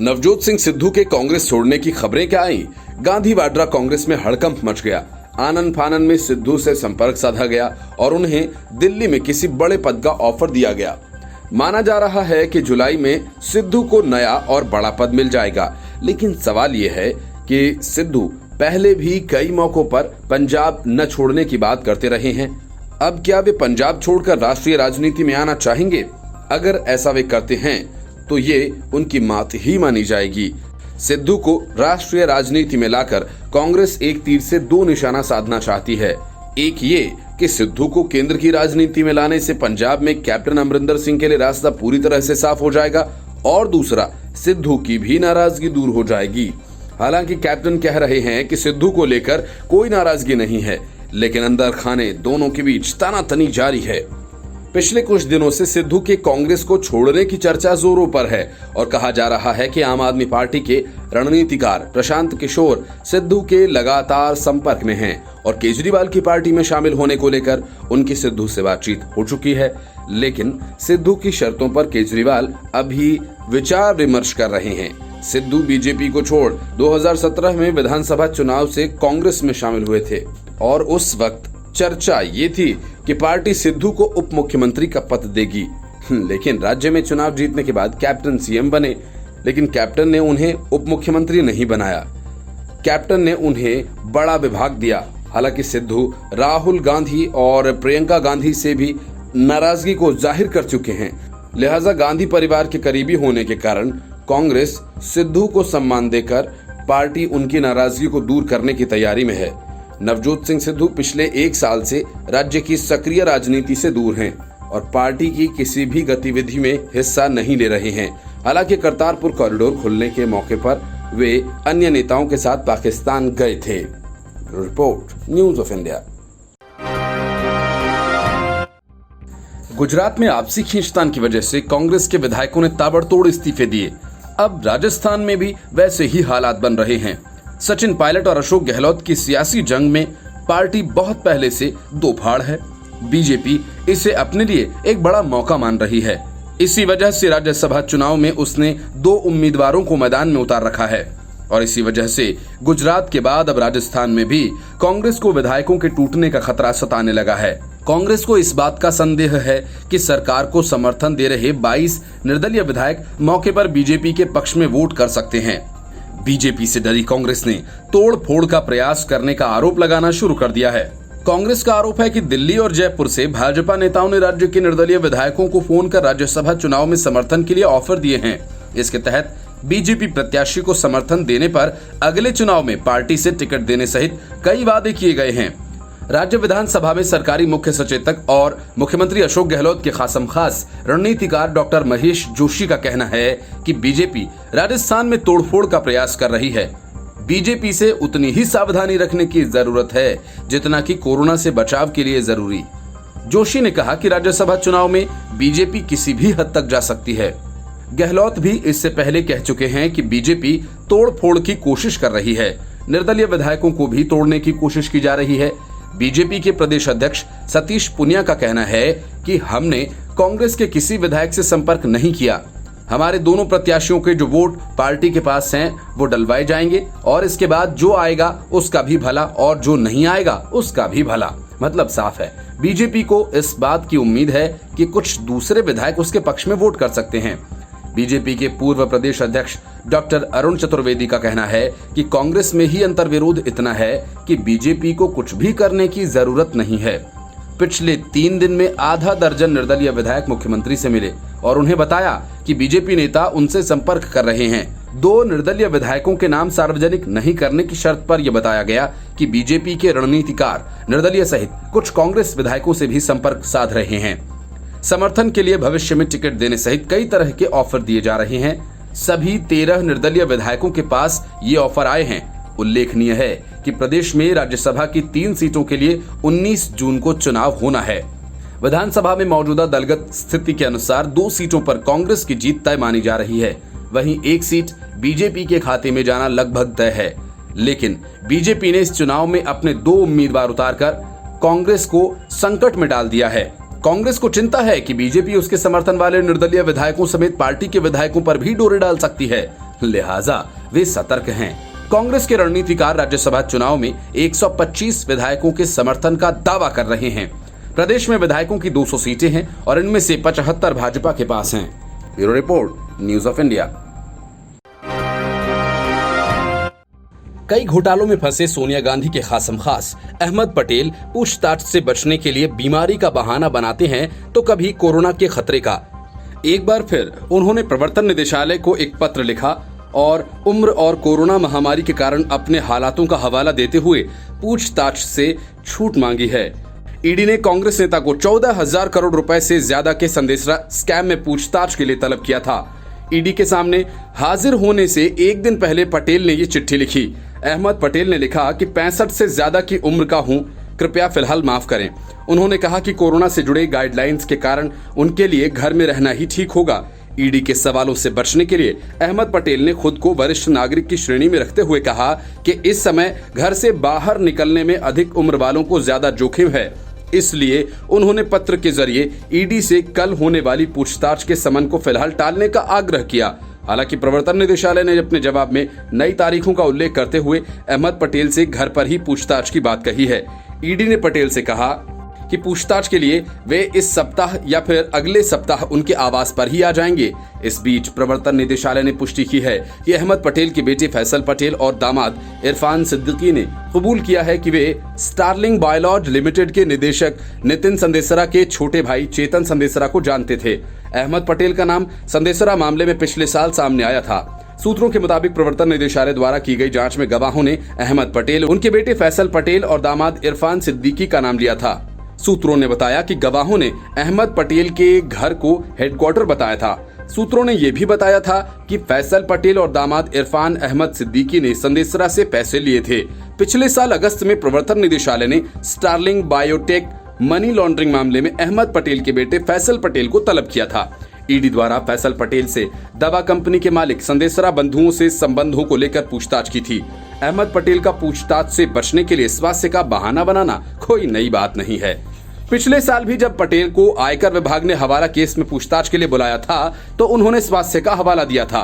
नवजोत सिंह सिद्धू के कांग्रेस छोड़ने की खबरें क्या आई? गांधी वाड्रा कांग्रेस में हड़कंप मच गया। आनन फानन में सिद्धू से संपर्क साधा गया और उन्हें दिल्ली में किसी बड़े पद का ऑफर दिया गया। माना जा रहा है कि जुलाई में सिद्धू को नया और बड़ा पद मिल जाएगा। लेकिन सवाल यह है कि सिद्धू पहले भी कई मौकों पर पंजाब न छोड़ने की बात करते रहे हैं। अब क्या वे पंजाब छोड़कर राष्ट्रीय राजनीति में आना चाहेंगे? अगर ऐसा वे करते हैं तो ये उनकी मात ही मानी जाएगी। सिद्धू को राष्ट्रीय राजनीति में लाकर कांग्रेस एक तीर से दो निशाना साधना चाहती है। एक ये कि सिद्धू को केंद्र की राजनीति में लाने से पंजाब में कैप्टन अमरिंदर सिंह के लिए रास्ता पूरी तरह से साफ हो जाएगा, और दूसरा, सिद्धू की भी नाराजगी दूर हो जाएगी। हालांकि कैप्टन कह रहे हैं कि सिद्धू को लेकर कोई नाराजगी नहीं है, लेकिन अंदर खाने दोनों के बीच तनातनी जारी है। पिछले कुछ दिनों से सिद्धू के कांग्रेस को छोड़ने की चर्चा जोरों पर है और कहा जा रहा है कि आम आदमी पार्टी के रणनीतिकार प्रशांत किशोर सिद्धू के लगातार संपर्क में हैं और केजरीवाल की पार्टी में शामिल होने को लेकर उनकी सिद्धू से बातचीत हो चुकी है। लेकिन सिद्धू की शर्तों पर केजरीवाल अभी विचार विमर्श कर रहे हैं। सिद्धू बीजेपी को छोड़ 2017 में विधानसभा चुनाव से कांग्रेस में शामिल हुए थे और उस वक्त चर्चा ये थी कि पार्टी सिद्धू को उप मुख्यमंत्री का पद देगी। लेकिन राज्य में चुनाव जीतने के बाद कैप्टन सीएम बने, लेकिन कैप्टन ने उन्हें उप मुख्यमंत्री नहीं बनाया। कैप्टन ने उन्हें बड़ा विभाग दिया। हालांकि सिद्धू राहुल गांधी और प्रियंका गांधी से भी नाराजगी को जाहिर कर चुके हैं। लिहाजा गांधी परिवार के करीबी होने के कारण कांग्रेस सिद्धू को सम्मान देकर पार्टी उनकी नाराजगी को दूर करने की तैयारी में है। नवजोत सिंह सिद्धू पिछले एक साल से राज्य की सक्रिय राजनीति से दूर हैं और पार्टी की किसी भी गतिविधि में हिस्सा नहीं ले रहे हैं। हालांकि करतारपुर कॉरिडोर खुलने के मौके पर वे अन्य नेताओं के साथ पाकिस्तान गए थे। Report, news of India. Gujarat में आपसी खींचतान की वजह से कांग्रेस के विधायकों ने ताबड़तोड़ इस्तीफे दिए। अब राजस्थान में भी वैसे ही हालात बन रहे हैं। सचिन पायलट और अशोक गहलोत की सियासी जंग में पार्टी बहुत पहले से दो फाड़ है। बीजेपी इसे अपने लिए एक बड़ा मौका मान रही है। इसी वजह से राज्यसभा चुनाव में उसने दो उम्मीदवारों को मैदान में उतार रखा है और इसी वजह से गुजरात के बाद अब राजस्थान में भी कांग्रेस को विधायकों के टूटने का खतरा सताने लगा है। कांग्रेस को इस बात का संदेह है कि सरकार को समर्थन दे रहे 22 निर्दलीय विधायक मौके पर बीजेपी के पक्ष में वोट कर सकते हैं। बीजेपी से डरी कांग्रेस ने तोड़ फोड़ का प्रयास करने का आरोप लगाना शुरू कर दिया है। कांग्रेस का आरोप है कि दिल्ली और जयपुर से भाजपा नेताओं ने राज्य के निर्दलीय विधायकों को फोन कर राज्यसभा चुनाव में समर्थन के लिए ऑफर दिए हैं। इसके तहत बीजेपी प्रत्याशी को समर्थन देने पर अगले चुनाव में पार्टी से टिकट देने सहित कई वादे किए गए हैं। राज्य विधानसभा में सरकारी मुख्य सचेतक और मुख्यमंत्री अशोक गहलोत के खासमखास रणनीतिकार डॉक्टर महेश जोशी का कहना है कि बीजेपी राजस्थान में तोड़फोड़ का प्रयास कर रही है। बीजेपी से उतनी ही सावधानी रखने की जरूरत है जितना कि कोरोना से बचाव के लिए जरूरी। जोशी ने कहा कि राज्यसभा चुनाव में बीजेपी किसी भी हद तक जा सकती है। गहलोत भी इससे पहले कह चुके हैं कि बीजेपी तोड़फोड़ की कोशिश कर रही है। निर्दलीय विधायकों को भी तोड़ने की कोशिश की जा रही है। बीजेपी के प्रदेश अध्यक्ष सतीश पुनिया का कहना है कि हमने कांग्रेस के किसी विधायक से संपर्क नहीं किया। हमारे दोनों प्रत्याशियों के जो वोट पार्टी के पास हैं वो डलवाए जाएंगे और इसके बाद जो आएगा उसका भी भला और जो नहीं आएगा उसका भी भला। मतलब साफ है, बीजेपी को इस बात की उम्मीद है कि कुछ दूसरे विधायक उसके पक्ष में वोट कर सकते हैं। बीजेपी के पूर्व प्रदेश अध्यक्ष डॉक्टर अरुण चतुर्वेदी का कहना है कि कांग्रेस में ही अंतर्विरोध इतना है कि बीजेपी को कुछ भी करने की जरूरत नहीं है। पिछले 3 दिन में आधा दर्जन निर्दलीय विधायक मुख्यमंत्री से मिले और उन्हें बताया कि बीजेपी नेता उनसे संपर्क कर रहे हैं। 2 निर्दलीय विधायकों के नाम सार्वजनिक नहीं करने की शर्त पर यह बताया गया कि बीजेपी के रणनीतिकार निर्दलीय सहित कुछ कांग्रेस विधायकों से भी संपर्क साध रहे हैं। समर्थन के लिए भविष्य में टिकट देने सहित कई तरह के ऑफर दिए जा रहे हैं। सभी 13 निर्दलीय विधायकों के पास ये ऑफर आए हैं। उल्लेखनीय है कि प्रदेश में राज्यसभा की 3 सीटों के लिए 19 जून को चुनाव होना है। विधानसभा में मौजूदा दलगत स्थिति के अनुसार 2 सीटों पर कांग्रेस की जीत तय मानी जा रही है। वहीं 1 सीट बीजेपी के खाते में जाना लगभग तय है। लेकिन बीजेपी ने इस चुनाव में अपने 2 उम्मीदवार उतारकर कांग्रेस को संकट में डाल दिया है। कांग्रेस को चिंता है कि बीजेपी उसके समर्थन वाले निर्दलीय विधायकों समेत पार्टी के विधायकों पर भी डोरे डाल सकती है। लिहाजा वे सतर्क हैं। कांग्रेस के रणनीतिकार राज्यसभा चुनाव में 125 विधायकों के समर्थन का दावा कर रहे हैं। प्रदेश में विधायकों की 200 सीटें हैं और इनमें से 75 भाजपा के पास हैं। Bureau report, news of India. कई घोटालों में फंसे सोनिया गांधी के खासमखास अहमद पटेल पूछताछ से बचने के लिए बीमारी का बहाना बनाते हैं तो कभी कोरोना के खतरे का। एक बार फिर उन्होंने प्रवर्तन निदेशालय को एक पत्र लिखा और उम्र और कोरोना महामारी के कारण अपने हालातों का हवाला देते हुए पूछताछ से छूट मांगी है। ईडी ने कांग्रेस नेता को 14,000 करोड़ रुपए से ज्यादा के संदेशरा स्कैम में पूछताछ के लिए तलब किया था। ईडी के सामने हाजिर होने से एक दिन पहले पटेल ने ये चिट्ठी लिखी। अहमद पटेल ने लिखा कि 65 से ज्यादा की उम्र का हूं, कृपया फिलहाल माफ करें। उन्होंने कहा कि कोरोना से जुड़े गाइडलाइंस के कारण उनके लिए घर में रहना ही ठीक होगा। ईडी के सवालों से बचने के लिए अहमद पटेल ने खुद को वरिष्ठ नागरिक की श्रेणी में रखते हुए कहा कि इस समय घर से बाहर निकलने में अधिक उम्र वालों को ज्यादा जोखिम है, इसलिए उन्होंने पत्र के जरिए ईडी से कल होने वाली पूछताछ के समन को फिलहाल टालने का आग्रह किया। हालांकि प्रवर्तन निदेशालय ने अपने जवाब में नई तारीखों का उल्लेख करते हुए अहमद पटेल से घर पर ही पूछताछ की बात कही है। ईडी ने पटेल से कहा कि पूछताछ के लिए वे इस सप्ताह या फिर अगले सप्ताह उनके आवास पर ही आ जाएंगे। इस बीच प्रवर्तन निदेशालय ने पुष्टि की है कि अहमद पटेल के बेटे फैसल पटेल और दामाद इरफान सिद्दीकी ने कबूल किया है कि वे स्टारलिंग बायोलॉज लिमिटेड के निदेशक नितिन संदेसरा के छोटे भाई चेतन संदेसरा को जानते थे। अहमद पटेल का नाम संदेसरा मामले में पिछले साल सामने आया था। सूत्रों के मुताबिक प्रवर्तन निदेशालय द्वारा की गई जांच में गवाहों ने अहमद पटेल, उनके बेटे फैसल पटेल और दामाद इरफान सिद्दीकी का नाम लिया था। सूत्रों ने बताया कि गवाहों ने अहमद पटेल के घर को हेडक्वार्टर बताया था। सूत्रों ने यह भी बताया था कि फैसल पटेल और दामाद इरफान अहमद सिद्दीकी ने संदेसरा से पैसे लिए थे। पिछले साल अगस्त में प्रवर्तन निदेशालय ने स्टारलिंग बायोटेक मनी लॉन्ड्रिंग मामले में अहमद पटेल के बेटे फैसल पटेल को तलब किया था। ईडी द्वारा फैसल पटेल से दवा कंपनी के मालिक संदेसरा बंधुओं से संबंधों को लेकर पूछताछ की थी। अहमद पटेल का पूछताछ से बचने के लिए स्वास्थ्य का बहाना बनाना कोई नई बात नहीं है। पिछले साल भी जब पटेल को आयकर विभाग ने हवाला केस में पूछताछ के लिए बुलाया था तो उन्होंने स्वास्थ्य का हवाला दिया था।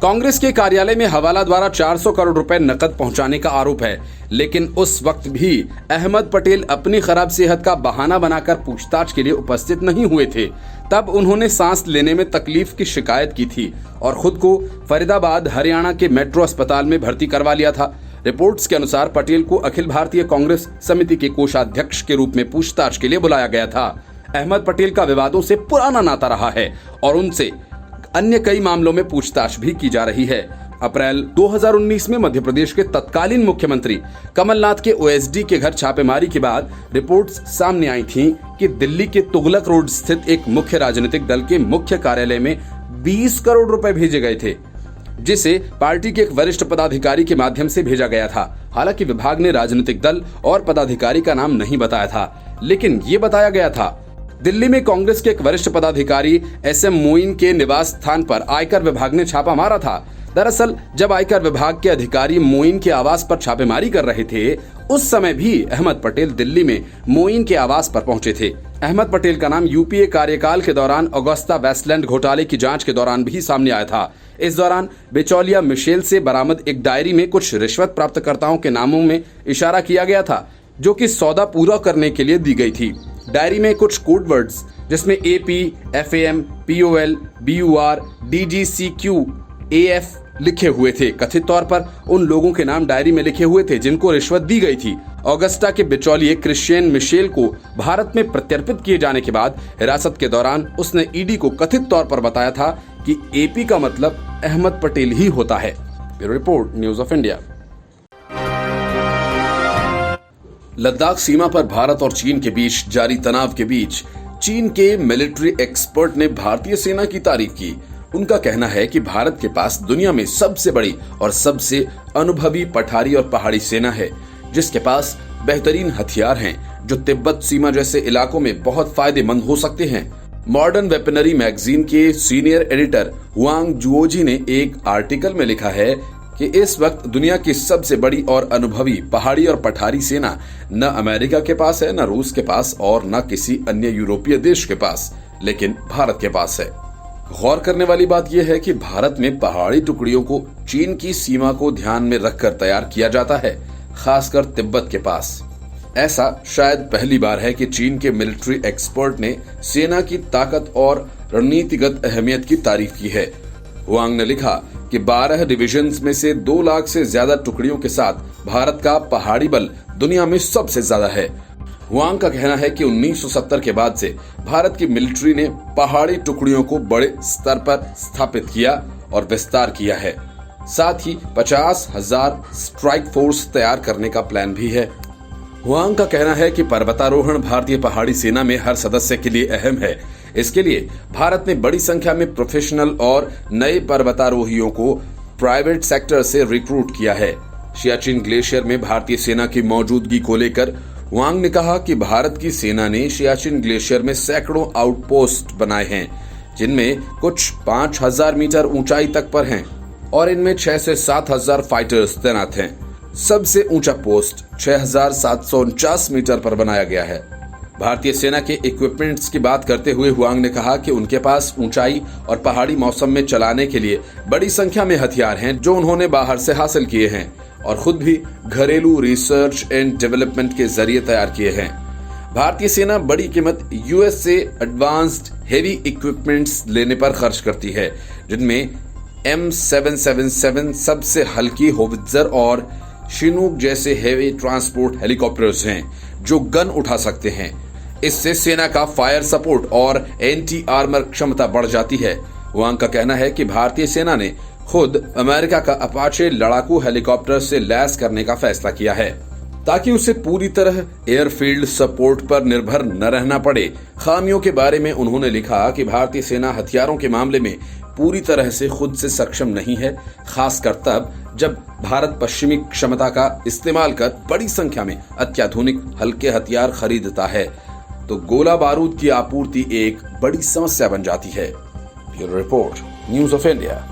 कांग्रेस के कार्यालय में हवाला द्वारा 400 करोड़ रुपए नकद पहुंचाने का आरोप है, लेकिन उस वक्त भी अहमद पटेल अपनी खराब सेहत का बहाना बनाकर पूछताछ के लिए उपस्थित नहीं हुए थे। तब उन्होंने सांस लेने में तकलीफ की शिकायत की थी और खुद को फरीदाबाद हरियाणा के मेट्रो अस्पताल में भर्ती करवा लिया था। रिपोर्ट्स के अनुसार पटेल को अखिल भारतीय कांग्रेस समिति के कोषाध्यक्ष के रूप में पूछताछ के लिए बुलाया गया था। अहमद पटेल का विवादों से पुराना नाता रहा है और उनसे अन्य कई मामलों में पूछताछ भी की जा रही है। अप्रैल 2019 में मध्य प्रदेश के तत्कालीन मुख्यमंत्री कमलनाथ के ओएसडी के घर छापेमारी के बाद रिपोर्ट्स सामने आई थीं कि दिल्ली के तुगलक रोड स्थित एक मुख्य राजनीतिक दल के मुख्य कार्यालय में 20 करोड़ रुपए भेजे गए थे, जिसे पार्टी के एक वरिष्ठ पदाधिकारी के माध्यम से भेजा गया था। हालांकि विभाग ने राजनीतिक दल और पदाधिकारी का नाम नहीं बताया था, लेकिन ये बताया गया था दिल्ली में कांग्रेस के एक वरिष्ठ पदाधिकारी एसएम मोइन के निवास स्थान पर आयकर विभाग ने छापा मारा था। दरअसल जब आयकर विभाग के अधिकारी मोइन के आवास पर छापेमारी कर रहे थे, उस समय भी अहमद पटेल दिल्ली में मोइन के आवास पर पहुंचे थे। अहमद पटेल का नाम यूपीए कार्यकाल के दौरान अगुस्ता वेस्टलैंड घोटाले की जांच के दौरान भी सामने आया था। इस दौरान बिचौलिया मिशेल से बरामद एक डायरी में कुछ रिश्वत प्राप्तकर्ताओं के नामों में इशारा किया गया था, जो कि सौदा पूरा करने के लिए दी गई थी। डायरी में कुछ कोड वर्ड्स जिसमें AP, FAM, POL, BUR, DGCQ, AF लिखे हुए थे। कथित तौर पर उन लोगों के नाम डायरी में लिखे हुए थे जिनको रिश्वत दी गई थी। ऑगस्टा के बिचौलिए क्रिश्चियन मिशेल को भारत में प्रत्यर्पित किए जाने के बाद हिरासत के दौरान उसने ईडी को कथित तौर पर बताया था कि AP का मतलब अहमद पटेल ही होता है। Bureau report, news of India. Ladakh सीमा पर भारत और चीन के बीच जारी तनाव के बीच चीन के मिलिट्री एक्सपर्ट ने भारतीय सेना की तारीफ की। उनका कहना है कि भारत के पास दुनिया में सबसे बड़ी और सबसे अनुभवी पठारी और पहाड़ी सेना है, जिसके पास बेहतरीन हथियार हैं जो तिब्बत सीमा जैसे इलाकों में बहुत फायदेमंद हो सकते हैं। मॉडर्न वेपनरी मैगजीन के सीनियर एडिटर हुआंग जुओजी ने एक आर्टिकल में लिखा है कि इस वक्त दुनिया की सबसे बड़ी और अनुभवी पहाड़ी और पठारी सेना न अमेरिका के पास है, न रूस के पास और न किसी अन्य यूरोपीय देश के पास, लेकिन भारत के पास है। गौर करने वाली बात यह है कि भारत में पहाड़ी टुकड़ियों को चीन की सीमा को ध्यान में रखकर तैयार किया जाता है, खासकर तिब्बत के पास। ऐसा शायद पहली बार है कि चीन के मिलिट्री एक्सपर्ट ने सेना की ताकत और रणनीतिगत अहमियत की तारीफ की है। हुआंग ने लिखा कि 12 डिविजन्स में से 2 लाख से ज्यादा टुकड़ियों के साथ भारत का पहाड़ी बल दुनिया में सबसे ज्यादा है। हुआंग का कहना है कि 1970 के बाद से भारत की मिलिट्री ने पहाड़ी टुकड़ियों को बड़े स्तर पर स्थापित किया और विस्तार किया है। साथ ही 50,000 स्ट्राइक फोर्स तैयार करने का प्लान भी है। हुआंग का कहना है कि पर्वतारोहण भारतीय पहाड़ी सेना में हर सदस्य के लिए अहम है। इसके लिए भारत ने बड़ी संख्या में प्रोफेशनल और नए पर्वतारोहियों को प्राइवेट सेक्टर से रिक्रूट किया है। सियाचिन ग्लेशियर में भारतीय सेना की मौजूदगी को लेकर हुआंग ने कहा कि भारत की सेना ने सियाचिन ग्लेशियर में सैकड़ों आउटपोस्ट बनाए हैं, जिनमें कुछ 5,000 मीटर ऊंचाई तक पर हैं और इनमें 6 से 7,000 फाइटर्स तैनात हैं। सबसे ऊंचा पोस्ट 6,749 मीटर पर बनाया गया है। भारतीय सेना के इक्विपमेंट्स की बात करते हुए हुआंग ने कहा कि उनके पास ऊंचाई और पहाड़ी मौसम में चलाने के लिए बड़ी संख्या में हथियार हैं, जो उन्होंने बाहर से हासिल किए हैं और खुद भी घरेलू रिसर्च एंड डेवलपमेंट के जरिए तैयार किए हैं। भारतीय सेना बड़ी कीमत यूएस से एडवांस्ड हेवी इक्विपमेंट्स लेने पर खर्च करती है, जिनमें M777 सबसे हल्की होवित्जर और शिनूक जैसे हेवी ट्रांसपोर्ट हेलीकॉप्टर्स हैं, जो गन उठा सकते हैं। इससे सेना का फायर सपोर्ट और एंटी आर्मर क्षमता बढ़ जाती है। हुआंग का कहना है कि भारतीय सेना ने खुद अमेरिका का अपाचे लड़ाकू हेलीकॉप्टर से लैस करने का फैसला किया है, ताकि उसे पूरी तरह एयरफील्ड सपोर्ट पर निर्भर न रहना पड़े। खामियों के बारे में उन्होंने लिखा कि भारतीय सेना हथियारों के मामले में पूरी तरह से खुद से सक्षम नहीं है, खासकर तब जब भारत पश्चिमी क्षमता का इस्तेमाल कर बड़ी संख्या में अत्याधुनिक हल्के हथियार खरीदता है, तो गोला बारूद की आपूर्ति एक बड़ी समस्या बन जाती है। Bureau report, news of India.